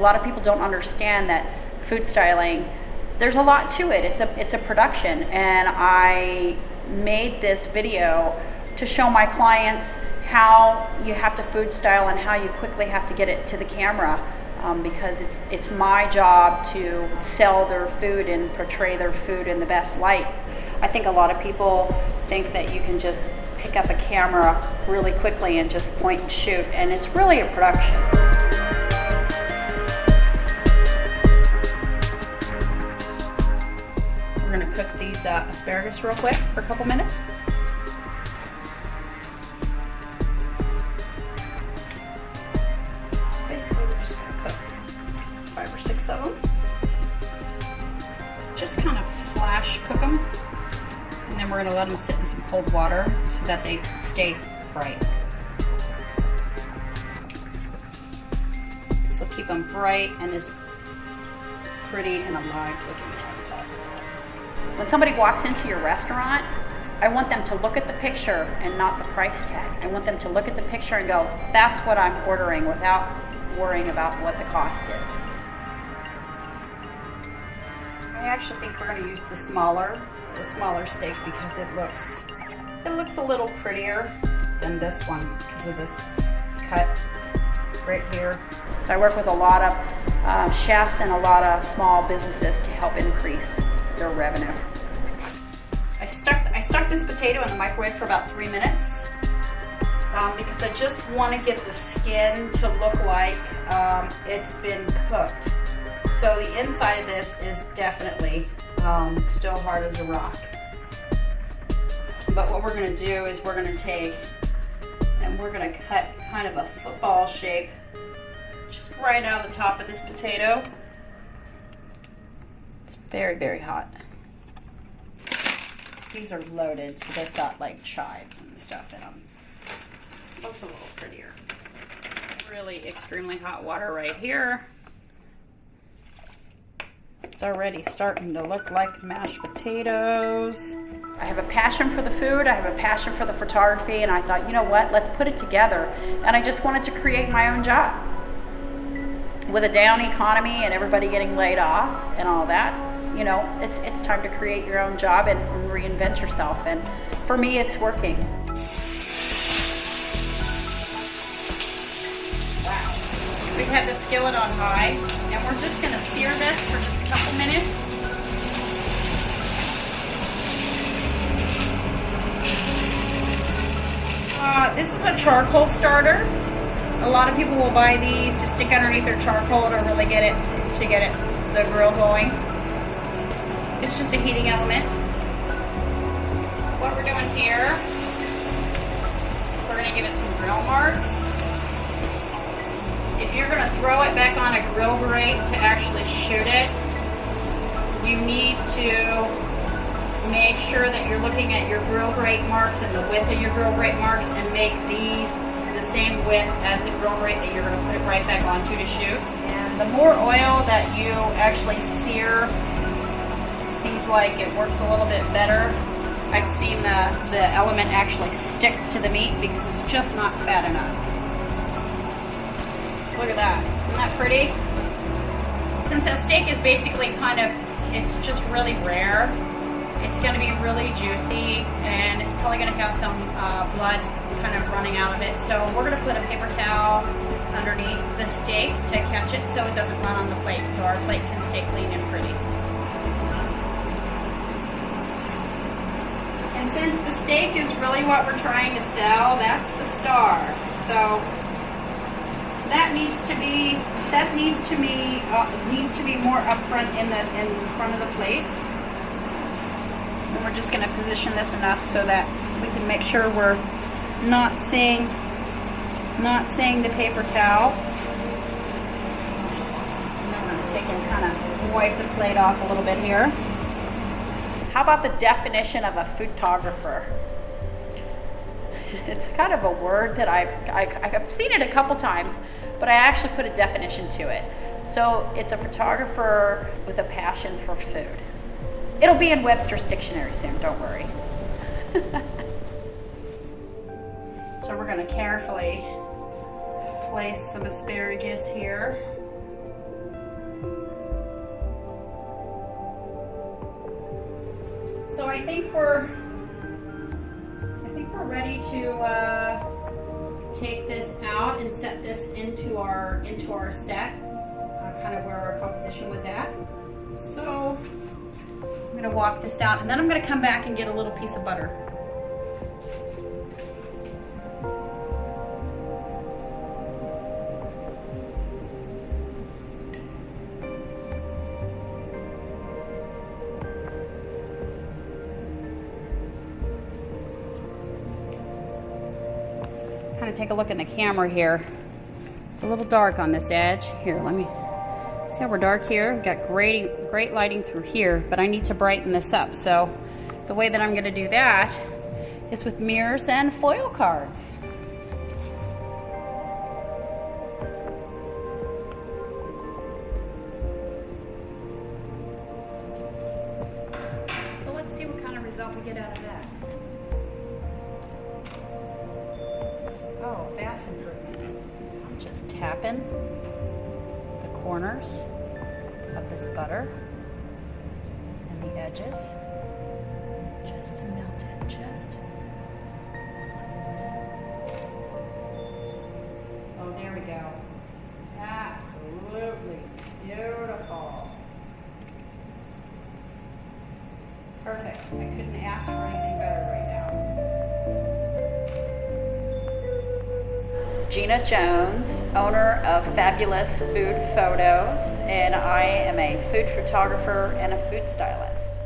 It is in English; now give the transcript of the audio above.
a lot of people don't understand that food styling, there's a lot to it. It's a production, and I made this video to show my clients how you have to food style and how you quickly have to get it to the camera, because it's my job to sell their food and portray their food in the best light. I think a lot of people think that you can just pick up a camera really quickly and just point and shoot, and it's really a production. We're gonna cook these asparagus real quick for a couple minutes. Basically, we're just gonna cook 5 or 6 of them. Just kind of flash cook them. And then we're gonna let them sit in some cold water so that they stay bright. So keep them bright and as pretty and alive looking as possible. When somebody walks into your restaurant, I want them to look at the picture and not the price tag. I want them to look at the picture and go, that's what I'm ordering, without worrying about what the cost is. I actually think we're going to use the smaller steak because it looks a little prettier than this one because of this cut right here. So I work with a lot of chefs and a lot of small businesses to help increase their revenue. I stuck this potato in the microwave for about 3 minutes because I just want to get the skin to look like it's been cooked. So the inside of this is definitely still hard as a rock. But what we're going to do is we're going to take and we're going to cut kind of a football shape just right out of the top of this potato. It's very, very hot. These are loaded, so they've got like chives and stuff in them. Looks a little prettier. Really extremely hot water right here. It's already starting to look like mashed potatoes. I have a passion for the food, I have a passion for the photography, and I thought, you know what, let's put it together. And I just wanted to create my own job. With a down economy and everybody getting laid off and all that, you know, it's time to create your own job and reinvent yourself. And for me, it's working. Wow. We've had the skillet on high, and we're just gonna sear this for just a couple minutes. This is a charcoal starter. A lot of people will buy these to stick underneath their charcoal to really get the grill going. It's just a heating element. So what we're doing here, we're gonna give it some grill marks. If you're gonna throw it back on a grill grate to actually shoot it, you need to make sure that you're looking at your grill grate marks and the width of your grill grate marks and make these the same width as the grill grate that you're gonna put it right back onto to shoot. And the more oil that you actually sear, seems like it works a little bit better. I've seen the element actually stick to the meat because it's just not fat enough. Look at that, isn't that pretty? Since a steak is basically it's just really rare, it's going to be really juicy, and it's probably going to have some blood kind of running out of it. So we're going to put a paper towel underneath the steak to catch it so it doesn't run on the plate, so our plate can stay clean and pretty. And since the steak is really what we're trying to sell, that's the star. So that needs to be more up front in front of the plate. And we're just going to position this enough so that we can make sure we're not seeing the paper towel. And then we're going to take and kind of wipe the plate off a little bit here. How about the definition of a foodtographer? It's kind of a word that I've seen it a couple times, but I actually put a definition to it. So it's a photographer with a passion for food. It'll be in Webster's dictionary soon, don't worry. So we're going to carefully place some asparagus here. So I think we're ready to take this out and set this into our set, kind of where our composition was at. So I'm going to walk this out, and then I'm going to come back and get a little piece of butter. Kind of take a look in the camera here. A little dark on this edge. Here, let me see how we're dark here. We've got great lighting through here, but I need to brighten this up. So the way that I'm going to do that is with mirrors and foil cards. So let's see what kind of result we get out of that. Oh, vast improvement. I'm just tapping the corners of this butter and the edges just to melt it just a little bit. Oh, there we go. Absolutely beautiful. Perfect. I couldn't ask for anything better right now. Gina Jones, owner of Fabulous Food Photos, and I am a food photographer and a food stylist.